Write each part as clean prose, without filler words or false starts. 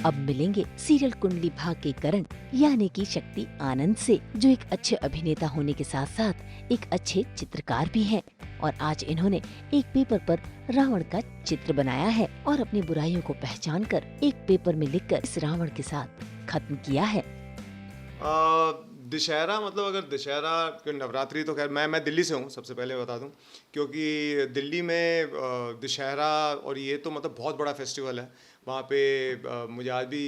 अब मिलेंगे सीरियल कुंडली भाग के करण यानी कि शक्ति आनंद से, जो एक अच्छे अभिनेता होने के साथ साथ एक अच्छे चित्रकार भी हैं। और आज इन्होंने एक पेपर पर रावण का चित्र बनाया है और अपनी बुराइयों को पहचान कर एक पेपर में लिखकर इस रावण के साथ खत्म किया है। दशहरा मतलब अगर दशहरा नवरात्रि तो खैर मैं दिल्ली से हूँ, सबसे पहले बता दूँ, क्योंकि दिल्ली में दशहरा और ये तो मतलब बहुत बड़ा फेस्टिवल है वहाँ पे। मुझे आज भी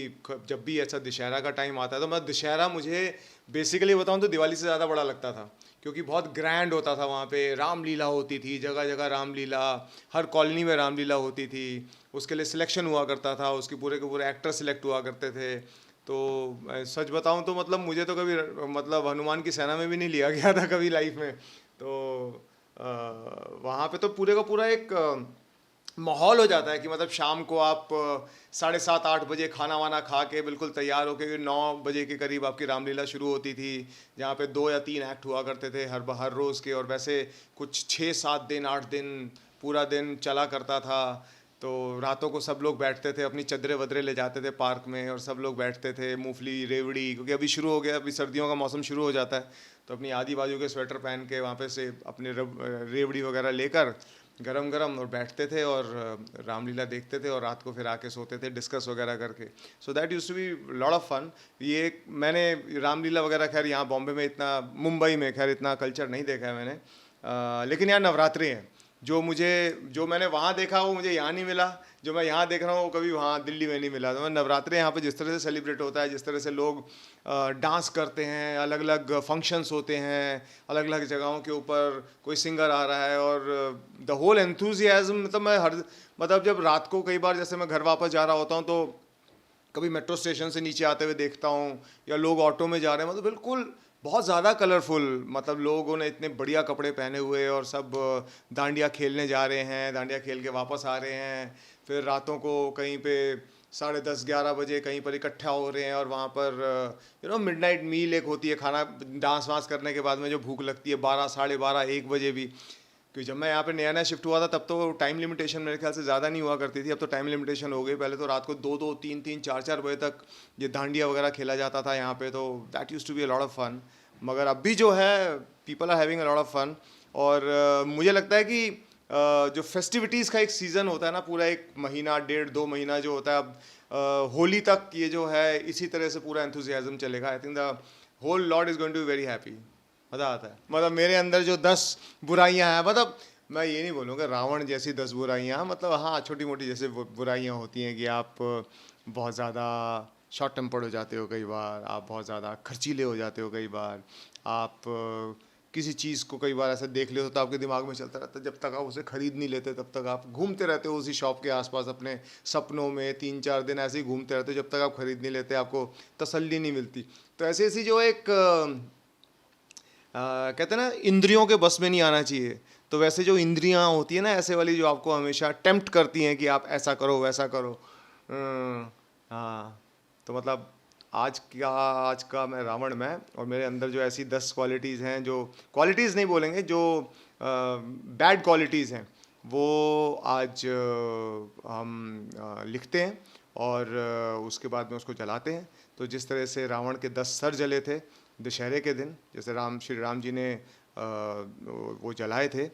जब भी ऐसा दशहरा का टाइम आता है तो मैं दशहरा मुझे बेसिकली बताऊँ तो दिवाली से ज़्यादा बड़ा लगता था, क्योंकि बहुत ग्रैंड होता था। वहाँ पे रामलीला होती थी, जगह जगह रामलीला, हर कॉलोनी में रामलीला होती थी। उसके लिए सिलेक्शन हुआ करता था, उसके पूरे के पूरे एक्टर सिलेक्ट हुआ करते थे। तो सच बताऊं तो मतलब मुझे तो कभी मतलब हनुमान की सेना में भी नहीं लिया गया था कभी लाइफ में। तो वहाँ पे तो पूरे का पूरा एक माहौल हो जाता है कि मतलब शाम को आप 7:30-8 बजे खाना वाना खा के बिल्कुल तैयार होके 9 बजे के करीब आपकी रामलीला शुरू होती थी, जहाँ पे 2 या 3 एक्ट हुआ करते थे हर रोज़ के। और वैसे कुछ 6-7 दिन 8 दिन पूरा दिन चला करता था। तो रातों को सब लोग बैठते थे, अपनी चदरे वदरे ले जाते थे पार्क में और सब लोग बैठते थे, मूंगफली रेवड़ी, क्योंकि अभी शुरू हो गया, अभी सर्दियों का मौसम शुरू हो जाता है। तो अपनी आधी बाजू के स्वेटर पहन के वहाँ पे से अपने रेवड़ी वगैरह लेकर गरम गरम और बैठते थे और रामलीला देखते थे और रात को फिर आके सोते थे डिस्कस वगैरह करके। So that used to be lot of fun. ये मैंने रामलीला वगैरह खैर यहाँ बॉम्बे में इतना, मुंबई में खैर इतना कल्चर नहीं देखा है मैंने, लेकिन यहाँ नवरात्रि हैं। जो मैंने वहाँ देखा वो मुझे यहाँ नहीं मिला, जो मैं यहाँ देख रहा हूँ वो कभी वहाँ दिल्ली में नहीं मिला। तो मैं नवरात्रि यहाँ पे जिस तरह से सेलिब्रेट होता है, जिस तरह से लोग डांस करते हैं, अलग अलग फंक्शंस होते हैं, अलग अलग जगहों के ऊपर कोई सिंगर आ रहा है और द होल एंथुजियाज्म, मतलब मतलब जब रात को कई बार जैसे मैं घर वापस जा रहा होता हूँ तो कभी मेट्रो स्टेशन से नीचे आते हुए देखता हूँ या लोग ऑटो में जा रहे हैं, मतलब बिल्कुल बहुत ज़्यादा कलरफुल, मतलब लोगों ने इतने बढ़िया कपड़े पहने हुए और सब डांडिया खेलने जा रहे हैं, डांडिया खेल के वापस आ रहे हैं। फिर रातों को कहीं पे 10:30-11 बजे कहीं पर इकट्ठा हो रहे हैं और वहाँ पर मिडनाइट मील एक होती है, खाना डांस वांस करने के बाद में जो भूख लगती है 12, 12:30, 1 बजे भी। क्योंकि जब मैं यहाँ पे नया शिफ्ट हुआ था तब तो टाइम लिमिटेशन मेरे ख्याल से ज़्यादा नहीं हुआ करती थी, अब तो टाइम लिमिटेशन हो गई। पहले तो रात को 2-2, 3-3, 4-4 बजे तक ये डांडिया वगैरह खेला जाता था यहाँ पे, तो that used to be a lot of fun. मगर अब भी जो है people are having a lot of fun. और मुझे लगता है कि जो फेस्टिविटीज़ का एक सीज़न होता है ना, पूरा 1 महीना 1.5-2 महीना जो होता है, अब होली तक ये जो है इसी तरह से पूरा एंथुजियाज्म चलेगा। I think the whole lord is going to be very happy. मज़ा आता है। मतलब मेरे अंदर जो 10 बुराइयां हैं, मतलब मैं ये नहीं बोलूँगा रावण जैसी 10 बुराइयां, मतलब हाँ छोटी मोटी जैसे बुराइयां होती हैं कि आप बहुत ज़्यादा शॉर्ट टेम्पर्ड हो जाते हो कई बार, आप बहुत ज़्यादा खर्चीले हो जाते हो कई बार, आप किसी चीज़ को कई बार ऐसा देख लेते हो तो आपके दिमाग में चलता रहता है, जब तक आप उसे ख़रीद नहीं लेते तब तक आप घूमते रहते हो उसी शॉप के आसपास अपने सपनों में, 3-4 दिन ऐसे ही घूमते रहते हो जब तक आप ख़रीद नहीं लेते, आपको तसल्ली नहीं मिलती। तो ऐसी ऐसी जो एक कहते हैं ना इंद्रियों के बस में नहीं आना चाहिए, तो वैसे जो इंद्रियां होती है ना ऐसे वाली, जो आपको हमेशा टेम्प्ट करती हैं कि आप ऐसा करो वैसा करो। हाँ, तो मतलब आज का मैं रावण मैं, और मेरे अंदर जो ऐसी 10 क्वालिटीज़ हैं, जो क्वालिटीज़ नहीं बोलेंगे, जो बैड क्वालिटीज़ हैं, वो आज हम लिखते हैं और उसके बाद में उसको जलाते हैं। तो जिस तरह से रावण के 10 सर जले थे दशहरे के दिन, जैसे श्री राम जी ने वो जलाए थे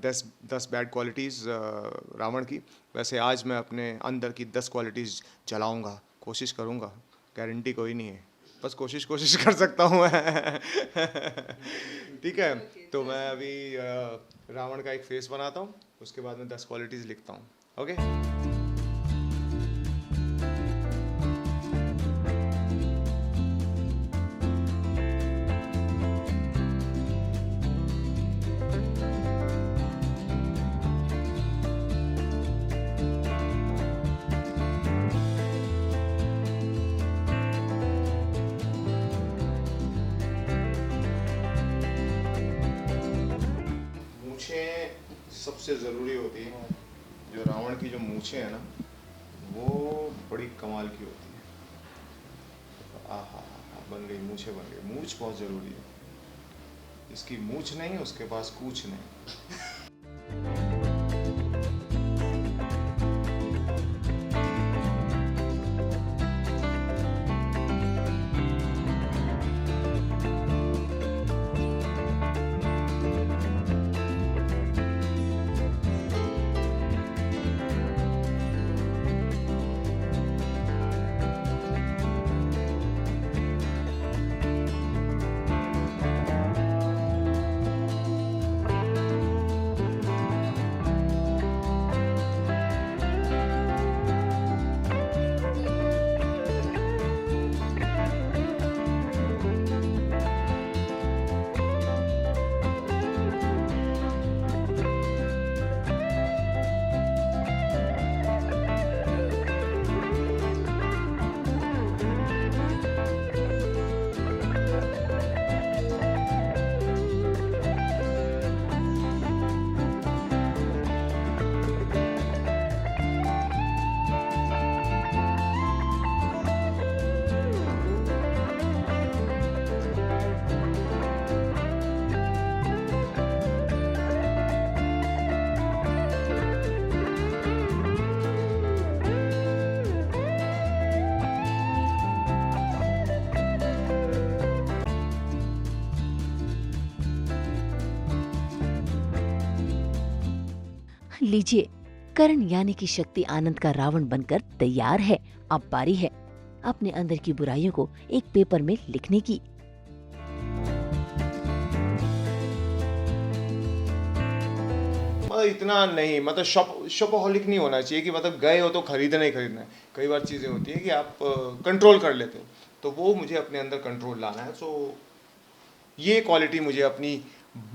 10 बैड क्वालिटीज़ रावण की, वैसे आज मैं अपने अंदर की 10 क्वालिटीज़ जलाऊंगा, कोशिश करूंगा, गारंटी कोई नहीं है, बस कोशिश कर सकता हूँ मैं। ठीक है, तो मैं अभी रावण का एक फेस बनाता हूँ, उसके बाद में 10 क्वालिटीज़ लिखता हूँ। ओके। सबसे ज़रूरी होती है, जो रावण की जो मूछें हैं ना, वो बड़ी कमाल की होती है। आहा, बन गई मूछें, बन गई। मूछ बहुत ज़रूरी है, इसकी मूछ नहीं उसके पास कूछ नहीं। लीजिए, करण यानी कि शक्ति आनंद का रावण बनकर तैयार है। अब बारी है अपने अंदर की बुराइयों को एक पेपर में लिखने की। मतलब इतना नहीं, मतलब शॉपaholic नहीं होना चाहिए कि मतलब गए हो तो खरीदना ही खरीदना है। कई बार चीज़ें होती हैं कि आप कंट्रोल कर लेते हो, तो वो मुझे अपने अंदर कंट्रोल लाना है। सो ये क्वालिटी मुझे अपनी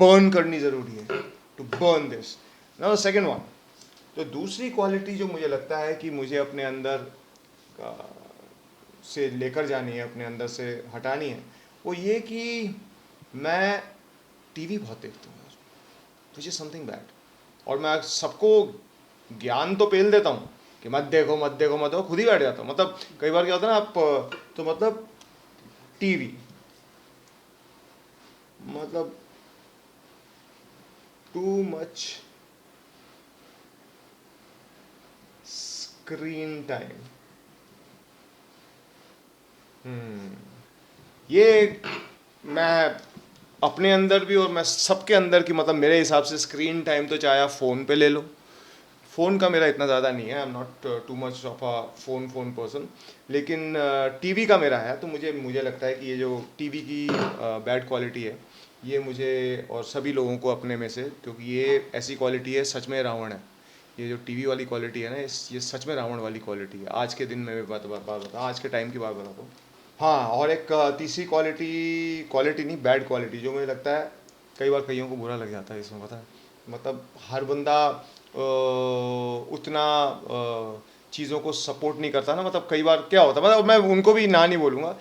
बर्न करनी ज़रूरी है, to burn this. Now second one, तो दूसरी क्वालिटी जो मुझे लगता है कि मुझे अपने अंदर से लेकर जानी है, अपने अंदर से हटानी है, वो ये कि मैं टीवी बहुत देखता हूँ, विच इज़ समथिंग बैड। और मैं सबको ज्ञान तो पेल देता हूँ कि मत देखो मत देखो मत देखो, खुद ही बैठ जाता हूँ। मतलब कई बार क्या होता है ना, आप तो मतलब टीवी, मतलब टू मच स्क्रीन टाइम, ये मैं अपने अंदर भी और मैं सबके अंदर की, मतलब मेरे हिसाब से स्क्रीन टाइम तो चाहे आप फ़ोन पे ले लो, फ़ोन का मेरा इतना ज़्यादा नहीं है, I am not too much of a phone person, लेकिन टीवी का मेरा है। तो मुझे लगता है कि ये जो टीवी की बैड क्वालिटी है, ये मुझे और सभी लोगों को अपने में से, क्योंकि ये ऐसी क्वालिटी है, सच में रावण है। ये जो टीवी वाली क्वालिटी है ना, ये सच में रावण वाली क्वालिटी है। आज के दिन में मैं बात बताता हूँ, आज के टाइम की बात बताता हूँ। हाँ, और एक तीसरी क्वालिटी, क्वालिटी नहीं, बैड क्वालिटी, जो मुझे लगता है कई बार कईयों को बुरा लग जाता है इसमें, पता है। मतलब हर बंदा उतना चीज़ों को सपोर्ट नहीं करता ना। मतलब कई बार क्या होता है, मतलब मैं उनको भी ना नहीं बोलूँगा,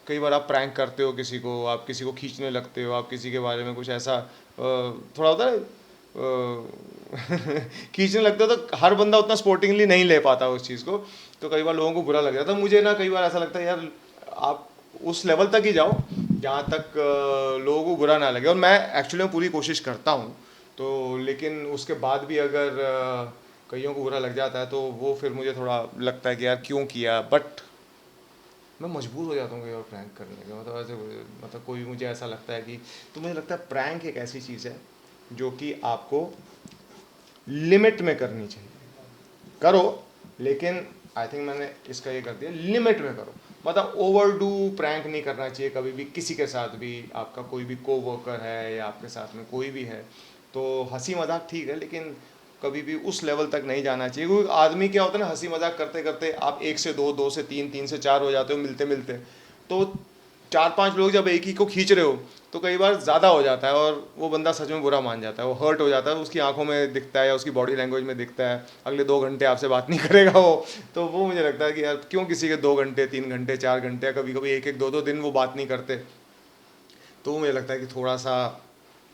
कई बार आप प्रैंक करते हो किसी को, आप किसी को खींचने लगते हो, आप किसी के बारे में कुछ ऐसा थोड़ा होता है खींचने लगते हो, तो हर बंदा उतना स्पोर्टिंगली नहीं ले पाता उस चीज़ को, तो कई बार लोगों को बुरा लग जाता है। मुझे ना कई बार ऐसा लगता है यार, आप उस लेवल तक ही जाओ जहाँ तक लोगों को बुरा ना लगे। और मैं एक्चुअली में पूरी कोशिश करता हूँ, तो लेकिन उसके बाद भी अगर कईयों को बुरा लग जाता है, तो वो फिर मुझे थोड़ा लगता है कि यार क्यों किया, बट मैं मजबूर हो जाता हूँ कई बार प्रैंक करने के। मतलब ऐसे, मतलब कोई मुझे ऐसा लगता है कि, तो मुझे लगता है प्रैंक एक ऐसी चीज़ है जो कि आपको लिमिट में करनी चाहिए। करो, लेकिन आई थिंक मैंने इसका ये कर दिया, लिमिट में करो। मतलब ओवर डू प्रैंक नहीं करना चाहिए कभी भी, किसी के साथ भी। आपका कोई भी को वर्कर है या आपके साथ में कोई भी है, तो हंसी मजाक ठीक है, लेकिन कभी भी उस लेवल तक नहीं जाना चाहिए। क्योंकि आदमी क्या होता है ना, हंसी मजाक करते करते आप 1 से 2, 2 से 3, 3 से 4 हो जाते हो मिलते मिलते। तो 4-5 लोग जब एक ही को खींच रहे हो, तो कई बार ज़्यादा हो जाता है और वो बंदा सच में बुरा मान जाता है, वो हर्ट हो जाता है, उसकी आंखों में दिखता है या उसकी बॉडी लैंग्वेज में दिखता है। अगले 2 घंटे आपसे बात नहीं करेगा वो। तो वो मुझे लगता है कि यार क्यों किसी के 2 घंटे, 3 घंटे, 4 घंटे, कभी कभी 1-1, 2-2 दिन वो बात नहीं करते। तो मुझे लगता है कि थोड़ा सा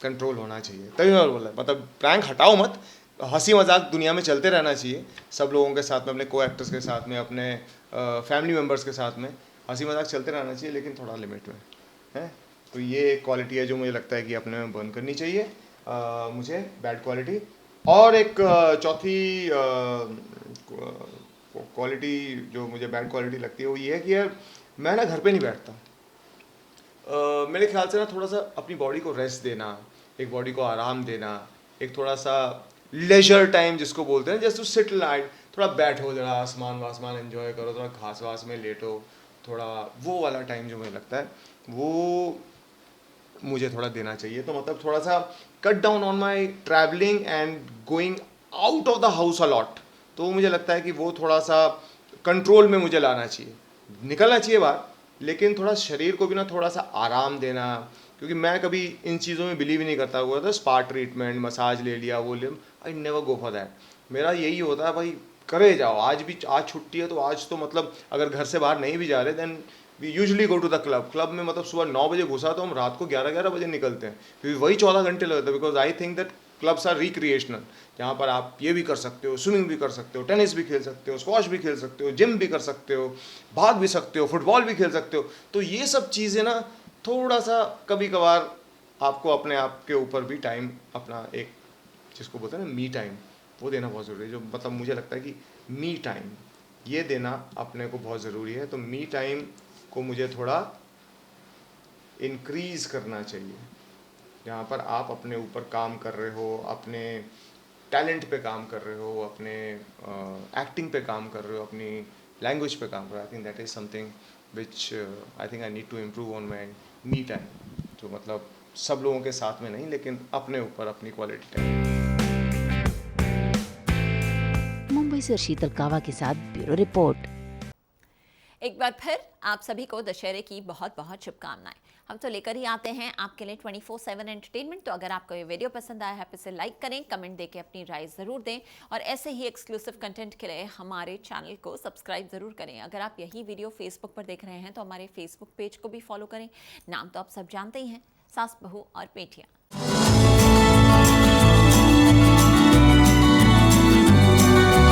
कंट्रोल होना चाहिए। तभी मैं बोला, मतलब प्रैंक हटाओ मत, हंसी मजाक दुनिया में चलते रहना चाहिए सब लोगों के साथ में, अपने को एक्टर्स के साथ में, अपने फैमिली मेम्बर्स के साथ में हंसी मजाक चलते रहना चाहिए, लेकिन थोड़ा लिमिट में है। तो ये एक क्वालिटी है जो मुझे लगता है कि अपने में बर्न करनी चाहिए, मुझे बैड क्वालिटी। और एक चौथी क्वालिटी जो मुझे बैड क्वालिटी लगती है, वो ये है कि यार मैं ना घर पे नहीं बैठता। मेरे ख्याल से ना थोड़ा सा अपनी बॉडी को रेस्ट देना, एक बॉडी को आराम देना, एक थोड़ा सा लेजर टाइम जिसको बोलते हैं, जस्ट टू सिट लाइट, थोड़ा बैठो, जरा आसमान वासमान एंजॉय करो, थोड़ा घास वास में लेटो, थोड़ा वो वाला टाइम जो मुझे लगता है वो मुझे थोड़ा देना चाहिए। तो मतलब थोड़ा सा cut down on my travelling and going out of the house a lot. तो मुझे लगता है कि वो थोड़ा सा कंट्रोल में मुझे लाना चाहिए, निकलना चाहिए बाहर, लेकिन थोड़ा शरीर को भी ना थोड़ा सा आराम देना। क्योंकि मैं कभी इन चीज़ों में बिलीव ही नहीं करता हुआ था, स्पा ट्रीटमेंट, मसाज ले लिया, वो ले, I never go for that. मेरा यही होता है भाई, करे जाओ, आज भी, आज छुट्टी है तो आज तो मतलब अगर घर से बाहर नहीं भी जा रहे, then we usually go to the club. Club में मतलब सुबह 9 बजे घुसा तो हम रात को 11-11 बजे निकलते हैं, क्योंकि वही 14 घंटे लगते हैं। Because I think that clubs are recreational, जहाँ पर आप ये भी कर सकते हो, स्विमिंग भी कर सकते हो, टेनिस भी खेल सकते हो, स्क्वॉश भी खेल सकते हो, जिम भी कर सकते हो, भाग भी सकते हो, फुटबॉल भी खेल सकते हो। तो ये सब चीज़ें ना थोड़ा सा कभी कभार आपको अपने आप के ऊपर भी टाइम, अपना एक जिसको बोलते हैं ना मी टाइम, वो देना बहुत ज़रूरी है। जो मतलब मुझे लगता है कि मी टाइम ये देना अपने को बहुत ज़रूरी है। तो मी टाइम को मुझे थोड़ा इंक्रीज़ करना चाहिए, जहाँ पर आप अपने ऊपर काम कर रहे हो, अपने टैलेंट पे काम कर रहे हो, अपने एक्टिंग पे काम कर रहे हो, अपनी लैंग्वेज पे काम कर रहे हो, I think that is something which I think I need to improve on my me time. तो मतलब सब लोगों के साथ में नहीं, लेकिन अपने ऊपर अपनी क्वालिटी टाइम। मुंबई से शीतल कावा के साथ ब्यूरो रिपोर्ट। एक बार फिर आप सभी को दशहरे की बहुत बहुत शुभकामनाएं। हम तो लेकर ही आते हैं आपके लिए 24/7 एंटरटेनमेंट। तो अगर आपको ये वीडियो पसंद आया है तो इसे लाइक करें, कमेंट देके अपनी राय ज़रूर दें और ऐसे ही एक्सक्लूसिव कंटेंट के लिए हमारे चैनल को सब्सक्राइब ज़रूर करें। अगर आप यही वीडियो फेसबुक पर देख रहे हैं तो हमारे फेसबुक पेज को भी फॉलो करें। नाम तो आप सब जानते ही हैं, सास बहू और पेटियाँ।